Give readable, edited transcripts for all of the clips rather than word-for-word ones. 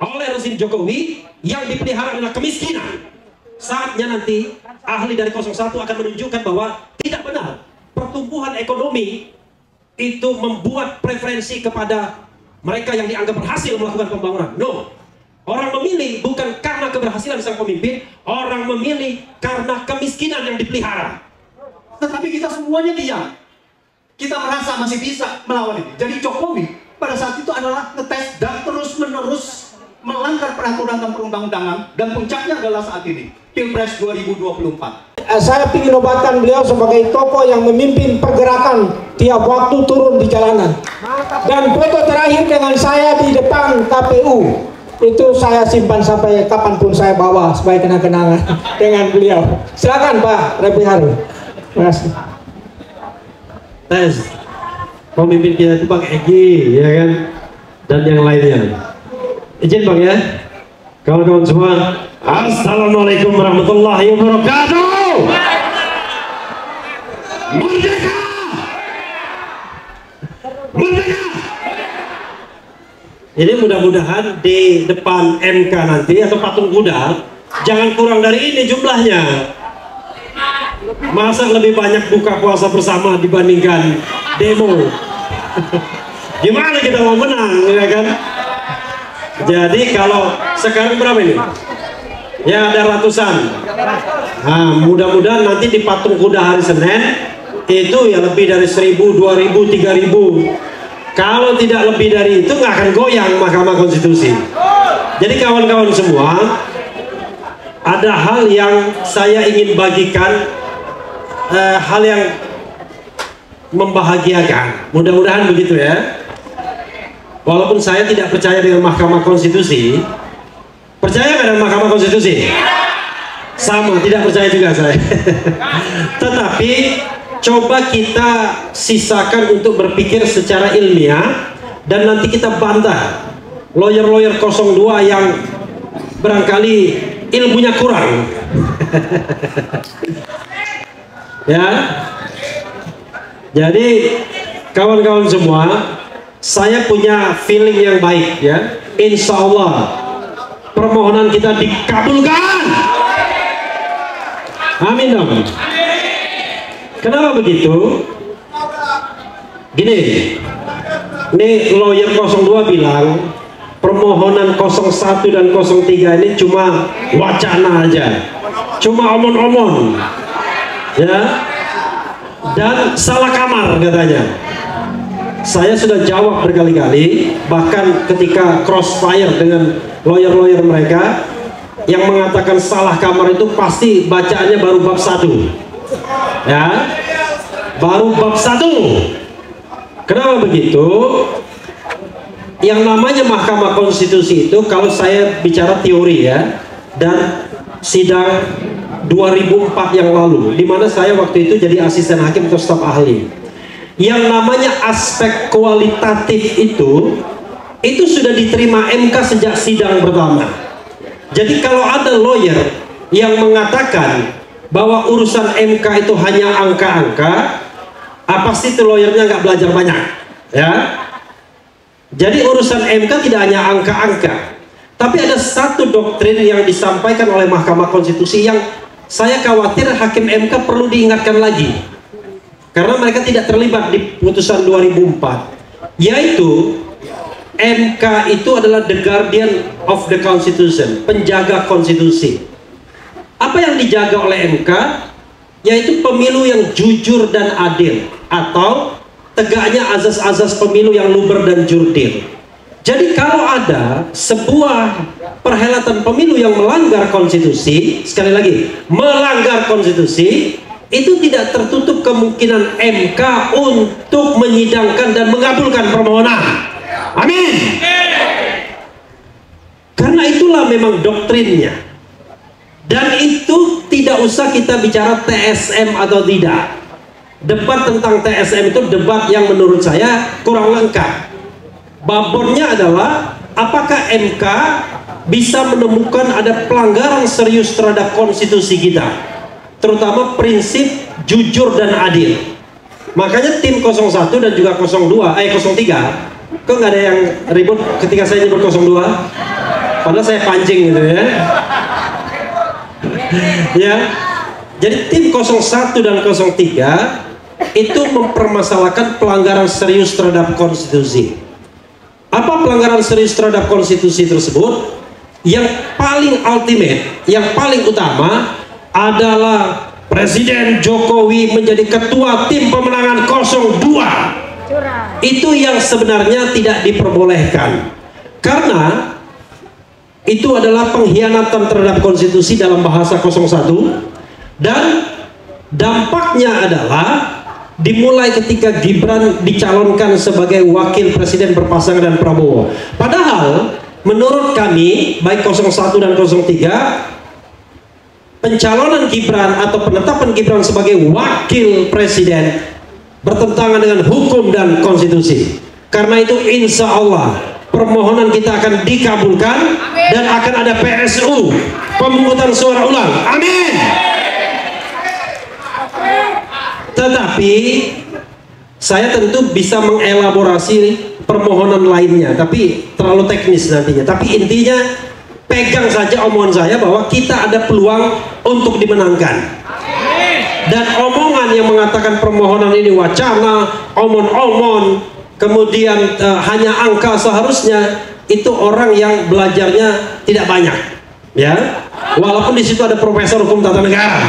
oleh rezim Jokowi yang dipelihara adalah kemiskinan. Saatnya nanti ahli dari 01 akan menunjukkan bahwa tidak benar pertumbuhan ekonomi itu membuat preferensi kepada mereka yang dianggap berhasil melakukan pembangunan. No, orang memilih bukan karena keberhasilan sang pemimpin, orang memilih karena kemiskinan yang dipelihara. Tetapi kita semuanya diam. Kita merasa masih bisa melawan ini. Jadi Jokowi pada saat itu adalah ngetes dan terus-menerus melanggar peraturan dan perundang-undangan, dan puncaknya adalah saat ini, Pilpres 2024. Saya ingin nobatkan beliau sebagai tokoh yang memimpin pergerakan tiap waktu turun di jalanan. Dan foto terakhir dengan saya di depan KPU itu saya simpan sampai kapanpun saya bawa sebagai kenang-kenangan dengan beliau. Silakan Pak Refli Harun. Terima kasih. Tes pemimpin kita itu Bang Egy, ya kan, dan yang lainnya. Izin Bang ya, kawan-kawan semua, assalamualaikum warahmatullahi wabarakatuh. Merdeka, merdeka. Ini mudah-mudahan di depan MK nanti atau patung kuda jangan kurang dari ini jumlahnya. Masa lebih banyak buka puasa bersama dibandingkan demo? Gimana kita mau menang, ya kan? Jadi kalau sekarang berapa ini? Ya ada ratusan. Nah, mudah-mudahan nanti di patung kuda hari Senin itu ya lebih dari 1000, 2000, 3000. Kalau tidak lebih dari itu nggak akan goyang Mahkamah Konstitusi. Jadi kawan-kawan semua, ada hal yang saya ingin bagikan, hal yang membahagiakan. Mudah-mudahan begitu ya. Walaupun saya tidak percaya dengan Mahkamah Konstitusi. Percaya nggak dengan Mahkamah Konstitusi? Sama, tidak percaya juga saya. Tetapi coba kita sisakan untuk berpikir secara ilmiah, dan nanti kita bantah lawyer-lawyer 02 yang barangkali ilmunya kurang. Ya. Jadi kawan-kawan semua, saya punya feeling yang baik ya. Insya Allah permohonan kita dikabulkan. Amin dong. Kenapa begitu? Gini, ini lawyer 02 bilang permohonan 01 dan 03 ini cuma wacana aja, cuma omong-omong ya, dan salah kamar katanya. Saya sudah jawab berkali-kali, bahkan ketika crossfire dengan lawyer-lawyer mereka yang mengatakan salah kamar itu pasti bacaannya baru bab 1 ya, baru bab 1. Kenapa begitu? Yang namanya Mahkamah Konstitusi itu, kalau saya bicara teori ya, dan sidang 2004 yang lalu, di mana saya waktu itu jadi asisten hakim atau staf ahli, yang namanya aspek kualitatif itu sudah diterima MK sejak sidang pertama. Jadi kalau ada lawyer yang mengatakan bahwa urusan MK itu hanya angka-angka, pasti itu lawyernya nggak belajar banyak ya. Jadi urusan MK tidak hanya angka-angka, tapi ada satu doktrin yang disampaikan oleh Mahkamah Konstitusi yang saya khawatir hakim MK perlu diingatkan lagi, karena mereka tidak terlibat di putusan 2004, yaitu MK itu adalah the guardian of the constitution, penjaga konstitusi. Apa yang dijaga oleh MK? Yaitu pemilu yang jujur dan adil, atau tegaknya azas-azas pemilu yang luber dan jurdil. Jadi kalau ada sebuah perhelatan pemilu yang melanggar konstitusi, sekali lagi, melanggar konstitusi, itu tidak tertutup kemungkinan MK untuk menyidangkan dan mengabulkan permohonan. Amin. Karena itulah memang doktrinnya. Dan itu tidak usah kita bicara TSM atau tidak. Debat tentang TSM itu debat yang menurut saya kurang lengkap. Babonnya adalah apakah MK bisa menemukan ada pelanggaran serius terhadap konstitusi kita, terutama prinsip jujur dan adil. Makanya tim 01 dan juga 03, kok nggak ada yang ribut ketika saya nyebut 02? Padahal saya pancing gitu ya. Ya. Jadi tim 01 dan 03 itu mempermasalahkan pelanggaran serius terhadap konstitusi. Apa pelanggaran serius terhadap konstitusi tersebut? Yang paling ultimate, yang paling utama adalah Presiden Jokowi menjadi ketua tim pemenangan 02. Itu yang sebenarnya tidak diperbolehkan, karena itu adalah pengkhianatan terhadap konstitusi dalam bahasa 01, dan dampaknya adalah dimulai ketika Gibran dicalonkan sebagai wakil presiden berpasangan dengan Prabowo. Padahal menurut kami baik 01 dan 03, pencalonan Gibran atau penetapan Gibran sebagai wakil presiden bertentangan dengan hukum dan konstitusi. Karena itu insya Allah permohonan kita akan dikabulkan. Amin. Dan akan ada PSU, pemungutan suara ulang. Amin. Tetapi saya tentu bisa mengelaborasi permohonan lainnya, tapi terlalu teknis nantinya. Tapi intinya pegang saja omongan saya bahwa kita ada peluang untuk dimenangkan. Dan omongan yang mengatakan permohonan ini wacana, omon-omon, kemudian hanya angka, seharusnya itu orang yang belajarnya tidak banyak, ya. Walaupun di situ ada profesor hukum tata negara,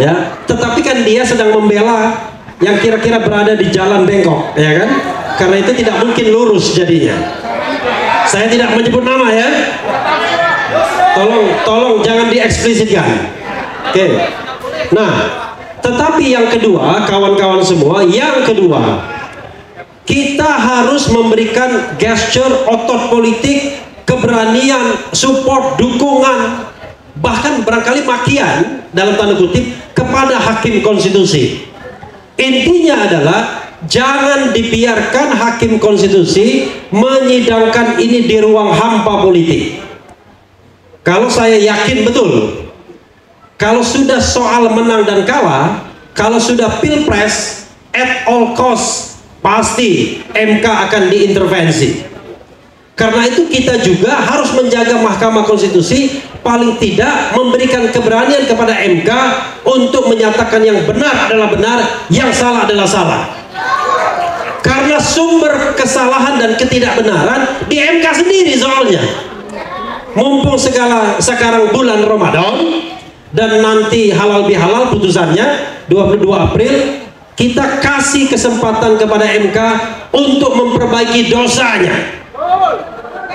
ya. Tetapi kan dia sedang membela yang kira-kira berada di jalan bengkok, ya kan? Karena itu tidak mungkin lurus jadinya. Saya tidak menyebut nama ya. Tolong jangan dieksplisitkan. Oke. Nah, tetapi yang kedua, kawan-kawan semua, yang kedua, kita harus memberikan gesture otot politik, keberanian, support, dukungan, bahkan barangkali makian dalam tanda kutip kepada hakim konstitusi. Intinya adalah jangan dibiarkan hakim konstitusi menyidangkan ini di ruang hampa politik. Kalau saya yakin betul, kalau sudah soal menang dan kalah, kalau sudah pilpres, at all cost pasti MK akan diintervensi. Karena itu kita juga harus menjaga Mahkamah Konstitusi, paling tidak memberikan keberanian kepada MK untuk menyatakan yang benar adalah benar, yang salah adalah salah. Karena sumber kesalahan dan ketidakbenaran di MK sendiri soalnya. Mumpung sekarang bulan Ramadan dan nanti halal bihalal putusannya 22 April, kita kasih kesempatan kepada MK untuk memperbaiki dosanya.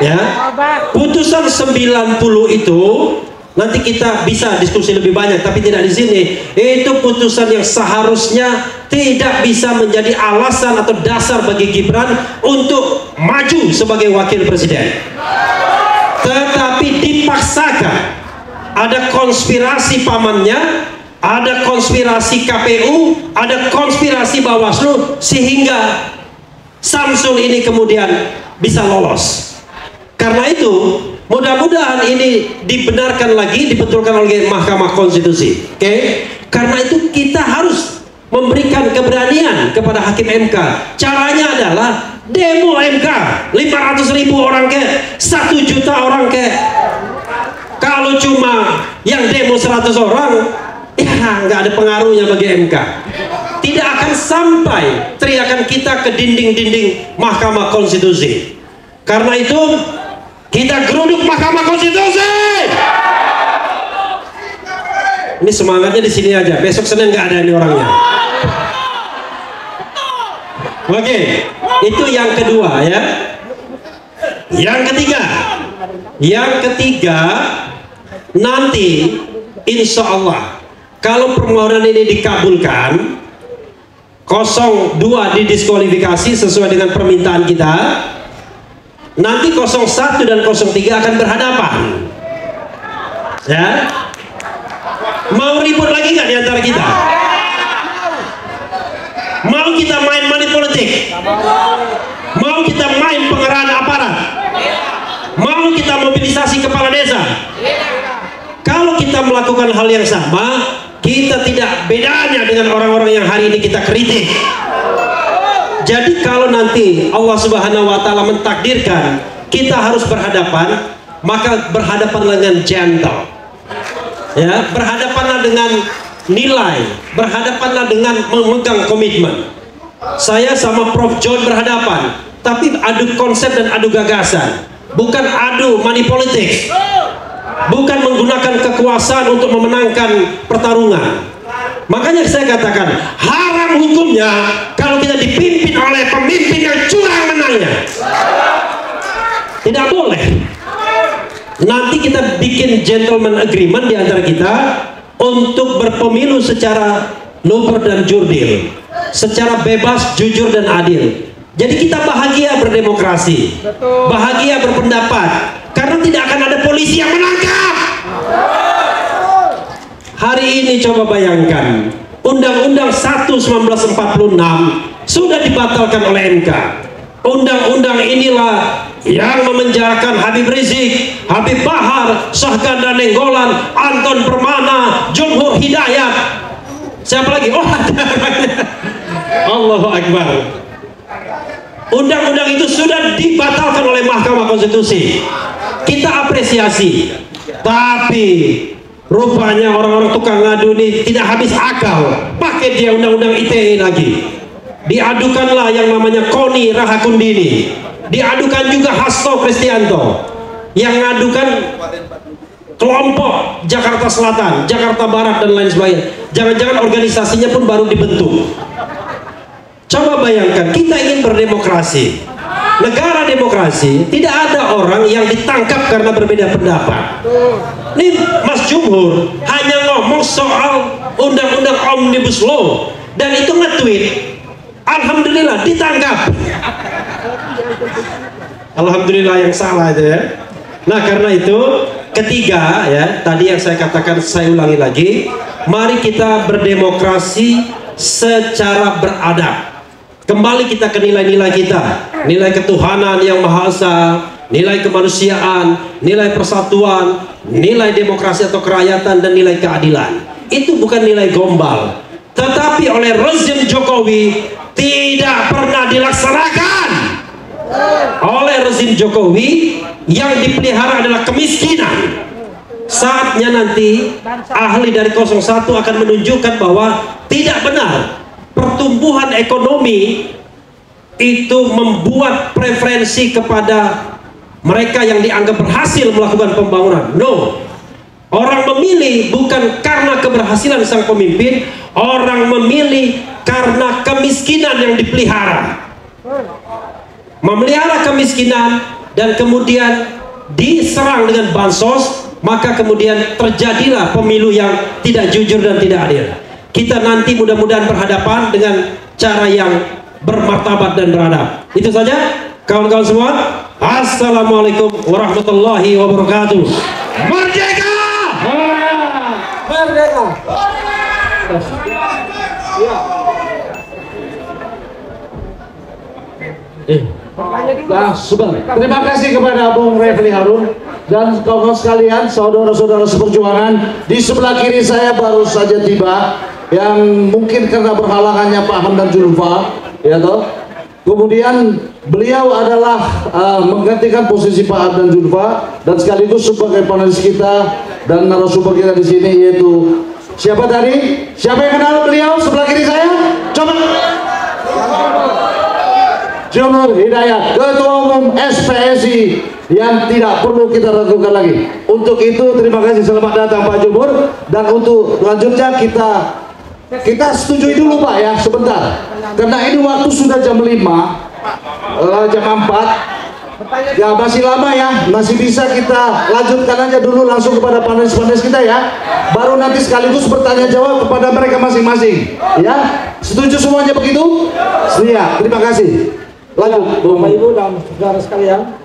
Ya, putusan 90 itu nanti kita bisa diskusi lebih banyak, tapi tidak di sini. Itu putusan yang seharusnya tidak bisa menjadi alasan atau dasar bagi Gibran untuk maju sebagai wakil presiden. Tetapi dipaksakan, ada konspirasi pamannya, ada konspirasi KPU, ada konspirasi Bawaslu, sehingga Samsul ini kemudian bisa lolos. Karena itu mudah-mudahan ini dibenarkan lagi, dibetulkan oleh Mahkamah Konstitusi. Oke? Karena itu kita harus memberikan keberanian kepada hakim MK. Caranya adalah demo MK, 500.000 orang ke, 1 juta orang ke. Kalau cuma yang demo 100 orang, ya nggak ada pengaruhnya bagi MK. Tidak akan sampai teriakan kita ke dinding-dinding Mahkamah Konstitusi. Karena itu kita geruduk Mahkamah Konstitusi. Ini semangatnya di sini aja. Besok Senin nggak ada ini orangnya. Oke, itu yang kedua ya. Yang ketiga, nanti insya Allah kalau permohonan ini dikabulkan, 02 didiskualifikasi sesuai dengan permintaan kita. Nanti 01 dan 03 akan berhadapan. Ya. Mau ribut lagi nggak di antara kita? Mau kita main money politik? Mau kita main pengerahan aparat? Mau kita mobilisasi kepala desa? Kalau kita melakukan hal yang sama, kita tidak bedanya dengan orang-orang yang hari ini kita kritik. Jadi kalau nanti Allah Subhanahu wa Ta'ala mentakdirkan kita harus berhadapan, maka berhadapanlah dengan gentle, ya, berhadapanlah dengan nilai, berhadapanlah dengan memegang komitmen. Saya sama Prof. John berhadapan, tapi adu konsep dan adu gagasan, bukan adu money politics, bukan menggunakan kekuasaan untuk memenangkan pertarungan. Makanya saya katakan haram hukumnya kalau kita dipimpin oleh pemimpin yang curang menangnya. Tidak boleh. Nanti kita bikin gentleman agreement di antara kita untuk berpemilu secara luber dan jurdil, secara bebas, jujur dan adil. Jadi kita bahagia berdemokrasi, bahagia berpendapat, karena tidak akan ada polisi yang menangkap. Hari ini coba bayangkan, Undang-Undang 1 1946 sudah dibatalkan oleh MK. Undang-undang inilah yang memenjarakan Habib Rizik, Habib Bahar, Syahganda Nenggolan, Anton Permana, Jumhur Hidayat. Siapa lagi? Oh, Allahu Akbar. Undang-undang itu sudah dibatalkan oleh Mahkamah Konstitusi. Kita apresiasi, tapi rupanya orang-orang tukang ngadu ini tidak habis akal, pakai dia undang-undang ITE lagi. Diadukanlah yang namanya Koni Rahakundini, diadukan juga Hasto Kristianto, yang ngadukan kelompok Jakarta Selatan, Jakarta Barat dan lain sebagainya. Jangan-jangan organisasinya pun baru dibentuk. Coba bayangkan, kita ingin berdemokrasi, negara demokrasi, tidak ada orang yang ditangkap karena berbeda pendapat. Ini Mas Jumhur hanya ngomong soal undang-undang Omnibus Law dan itu nge-tweet, alhamdulillah ditangkap. Alhamdulillah yang salah aja ya. Nah, karena itu ketiga ya, tadi yang saya katakan saya ulangi lagi, mari kita berdemokrasi secara beradab. Kembali kita ke nilai-nilai kita, nilai ketuhanan yang Maha Esa, nilai kemanusiaan, nilai persatuan, nilai demokrasi atau kerakyatan, dan nilai keadilan. Itu bukan nilai gombal, tetapi oleh rezim Jokowi tidak pernah dilaksanakan. Oleh rezim Jokowi yang dipelihara adalah kemiskinan. Saatnya nanti ahli dari 01 akan menunjukkan bahwa tidak benar pertumbuhan ekonomi itu membuat preferensi kepada mereka yang dianggap berhasil melakukan pembangunan. No, orang memilih bukan karena keberhasilan sang pemimpin, orang memilih karena kemiskinan yang dipelihara. Memelihara kemiskinan dan kemudian diserang dengan bansos, maka kemudian terjadilah pemilu yang tidak jujur dan tidak adil. Kita nanti mudah-mudahan berhadapan dengan cara yang bermartabat dan beradab. Itu saja kawan-kawan semua. Assalamualaikum warahmatullahi wabarakatuh. Merdeka! Merdeka! Nah, terima kasih kepada Bung Refli Harun dan kawan-kawan sekalian, saudara-saudara seperjuangan. Di sebelah kiri saya baru saja tiba, yang mungkin karena berhalangannya Pak Hamdan Zulfa, ya toh. Kemudian beliau adalah menggantikan posisi Pak Hamdan Zulfa dan sekaligus sebagai panelis kita dan narasumber kita di sini, yaitu siapa tadi? Siapa yang kenal beliau sebelah kiri saya? Coba. Jumhur Hidayat, Ketua Umum SPSI yang tidak perlu kita ragukan lagi. Untuk itu terima kasih, selamat datang Pak Jumhur. Dan untuk lanjutnya kita setujui dulu Pak ya sebentar, karena ini waktu sudah jam 5, jam 4 ya, masih lama ya, masih bisa kita lanjutkan aja dulu langsung kepada panelis-panelis kita ya, baru nanti sekaligus bertanya jawab kepada mereka masing-masing ya. Setuju semuanya begitu? Siap, terima kasih. Lanjut Bapak Ibu dan saudara sekalian,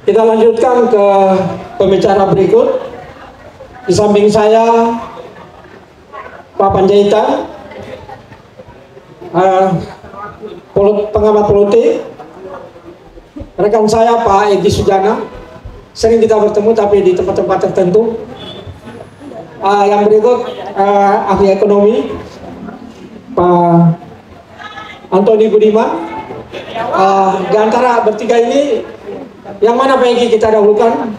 kita lanjutkan ke pembicara berikut. Di samping saya Pak Panjaitan, pengamat politik. Rekan saya Pak Egy Sujana, sering kita bertemu tapi di tempat-tempat tertentu. Yang berikut ahli ekonomi Pak Antoni Budiman. Di antara bertiga ini Yang mana Pak Eki kita dahulukan?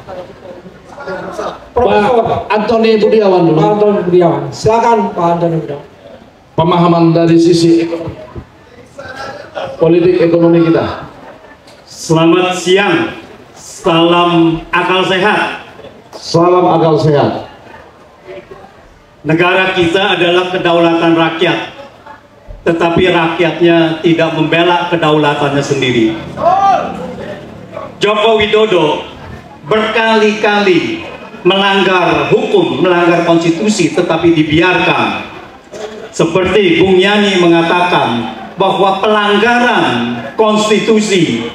Profesor Pak Antoni Budiawan dulu. Pak Antoni Budiawan. Silakan Pak Antoni Budiawan. Pemahaman dari sisi politik ekonomi kita. Selamat siang, salam akal sehat. Salam akal sehat. Negara kita adalah kedaulatan rakyat, tetapi rakyatnya tidak membela kedaulatannya sendiri. Joko Widodo berkali-kali melanggar hukum, melanggar konstitusi, tetapi dibiarkan. Seperti Bung Yani mengatakan bahwa pelanggaran konstitusi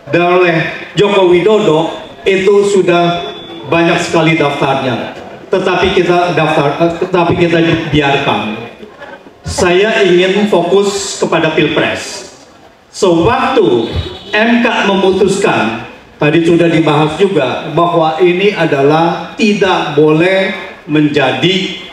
oleh Joko Widodo itu sudah banyak sekali daftarnya, tetapi kita biarkan. Saya ingin fokus kepada Pilpres. Sewaktu MK memutuskan, tadi sudah dibahas juga, bahwa ini adalah tidak boleh menjadi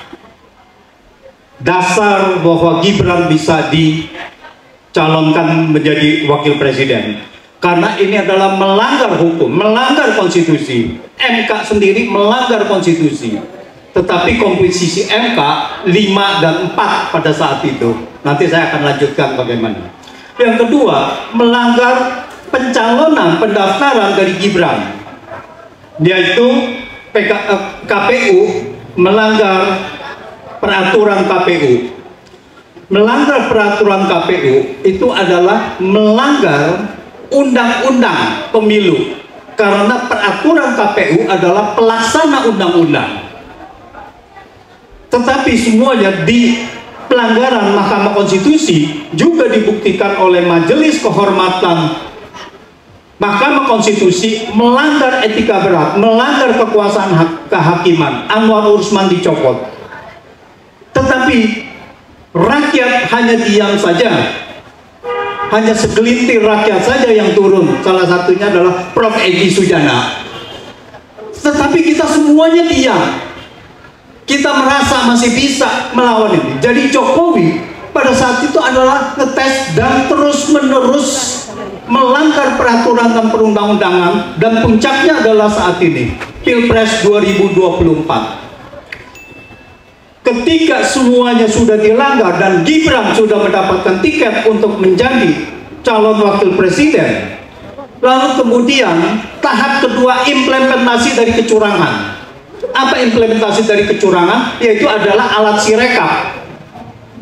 dasar bahwa Gibran bisa dicalonkan menjadi wakil presiden. Karena ini adalah melanggar hukum, melanggar konstitusi. MK sendiri melanggar konstitusi. Tetapi komposisi MK 5 dan 4 pada saat itu. Nanti saya akan lanjutkan bagaimana. Yang kedua, melanggar pencalonan pendaftaran dari Gibran. Yaitu KPU melanggar peraturan KPU. Melanggar peraturan KPU itu adalah melanggar undang-undang pemilu, karena peraturan KPU adalah pelaksana undang-undang. Tetapi semuanya di pelanggaran Mahkamah Konstitusi juga dibuktikan oleh Majelis Kehormatan Mahkamah Konstitusi melanggar etika berat, melanggar kekuasaan kehakiman. Anwar Usman dicopot. Tetapi rakyat hanya diam saja, hanya segelintir rakyat saja yang turun. Salah satunya adalah Prof. Egy Sujana. Tetapi kita semuanya diam. Kita merasa masih bisa melawan ini. Jadi Jokowi pada saat itu adalah ngetes dan terus-menerus melanggar peraturan dan perundang-undangan, dan puncaknya adalah saat ini Pilpres 2024. Ketika semuanya sudah dilanggar dan Gibran sudah mendapatkan tiket untuk menjadi calon wakil presiden, lalu kemudian tahap kedua implementasi dari kecurangan. Apa implementasi dari kecurangan? Yaitu adalah alat sirekap.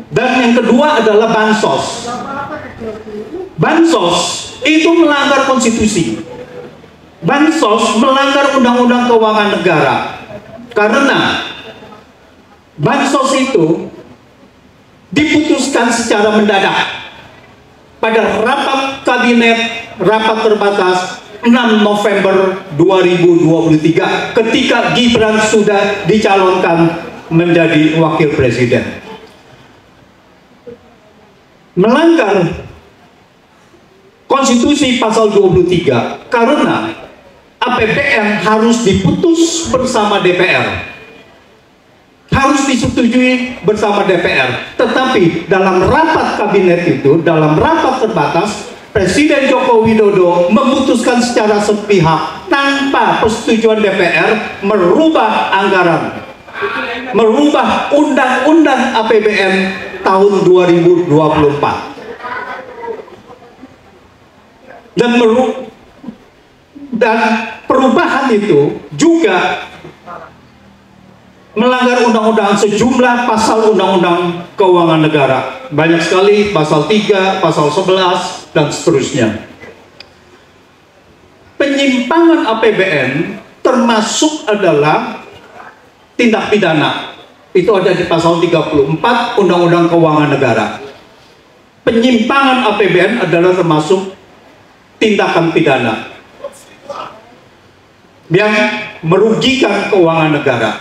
Dan yang kedua adalah bansos. Bansos itu melanggar konstitusi. Bansos melanggar undang-undang keuangan negara. Karena bansos itu diputuskan secara mendadak pada rapat kabinet, rapat terbatas 6 November 2023 ketika Gibran sudah dicalonkan menjadi wakil presiden. Melanggar konstitusi pasal 23 karena APBN harus diputus bersama DPR, harus disetujui bersama DPR. Tetapi dalam rapat kabinet itu, dalam rapat terbatas, Presiden Joko Widodo memutuskan secara sepihak tanpa persetujuan DPR merubah anggaran, merubah undang-undang APBN tahun 2024. Dan perubahan itu juga melanggar undang-undang, sejumlah pasal undang-undang keuangan negara. Banyak sekali, pasal 3, pasal 11, dan seterusnya. Penyimpangan APBN termasuk adalah tindak pidana. Itu ada di pasal 34 Undang-Undang Keuangan Negara. Penyimpangan APBN adalah termasuk tindakan pidana yang merugikan keuangan negara.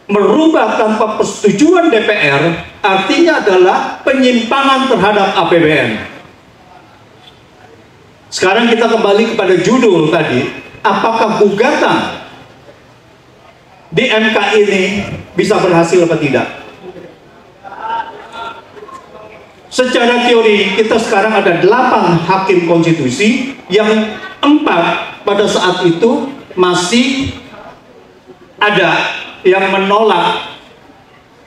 Merubah tanpa persetujuan DPR artinya adalah penyimpangan terhadap APBN. Sekarang kita kembali kepada judul tadi, apakah gugatan di MK ini bisa berhasil atau tidak? Secara teori kita sekarang ada 8 hakim konstitusi yang pada saat itu masih ada yang menolak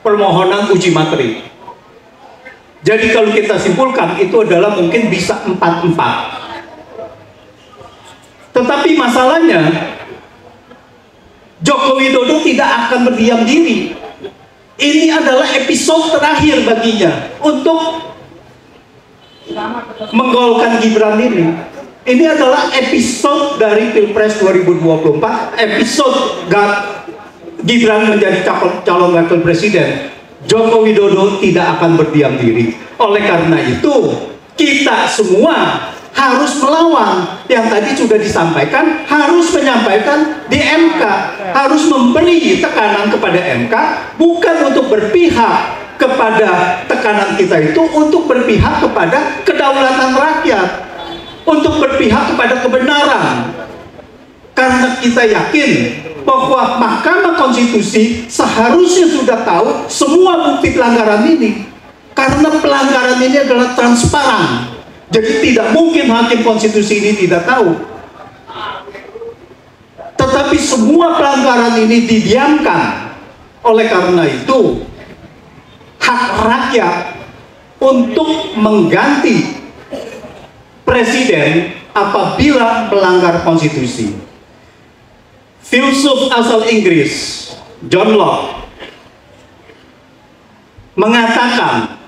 permohonan uji materi. Jadi kalau kita simpulkan itu adalah mungkin bisa 4-4. Tetapi masalahnya Joko Widodo tidak akan berdiam diri. Ini adalah episode terakhir baginya untuk menggolkan Gibran ini. Ini adalah episode dari Pilpres 2024, episode Gibran menjadi calon wakil presiden. Joko Widodo tidak akan berdiam diri. Oleh karena itu, kita semua harus melawan. Yang tadi sudah disampaikan, harus menyampaikan di MK, harus memberi tekanan kepada MK, bukan untuk berpihak kepada tekanan kita itu, untuk berpihak kepada kedaulatan rakyat, untuk berpihak kepada kebenaran. Karena kita yakin bahwa Mahkamah Konstitusi seharusnya sudah tahu semua bukti pelanggaran ini. Karena pelanggaran ini adalah transparan. Jadi tidak mungkin Hakim Konstitusi ini tidak tahu. Tetapi semua pelanggaran ini didiamkan. Oleh karena itu, hak rakyat untuk mengganti presiden apabila melanggar konstitusi. Filsuf asal Inggris John Locke mengatakan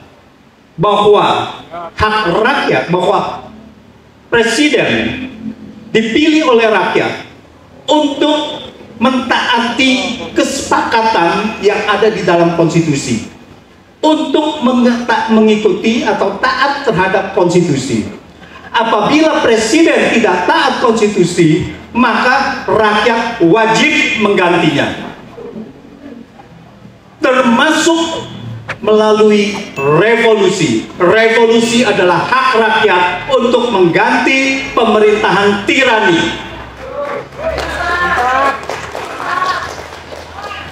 bahwa hak rakyat, bahwa presiden dipilih oleh rakyat untuk mentaati kesepakatan yang ada di dalam konstitusi, untuk mengikuti atau taat terhadap konstitusi. Apabila presiden tidak taat konstitusi, maka rakyat wajib menggantinya, termasuk melalui revolusi. Revolusi adalah hak rakyat untuk mengganti pemerintahan tirani.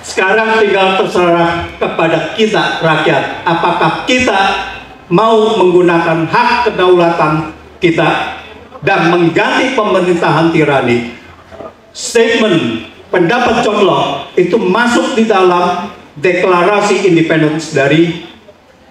Sekarang tinggal terserah kepada kita rakyat, apakah kita mau menggunakan hak kedaulatan kita dan mengganti pemerintahan tirani. Statement pendapat John Locke itu masuk di dalam deklarasi independence dari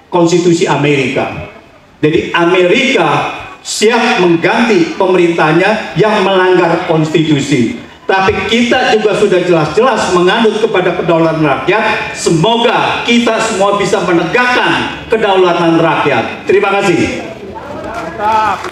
konstitusi Amerika. Jadi Amerika siap mengganti pemerintahnya yang melanggar konstitusi. Tapi kita juga sudah jelas-jelas menganut kepada kedaulatan rakyat. Semoga kita semua bisa menegakkan kedaulatan rakyat. Terima kasih. Mantap.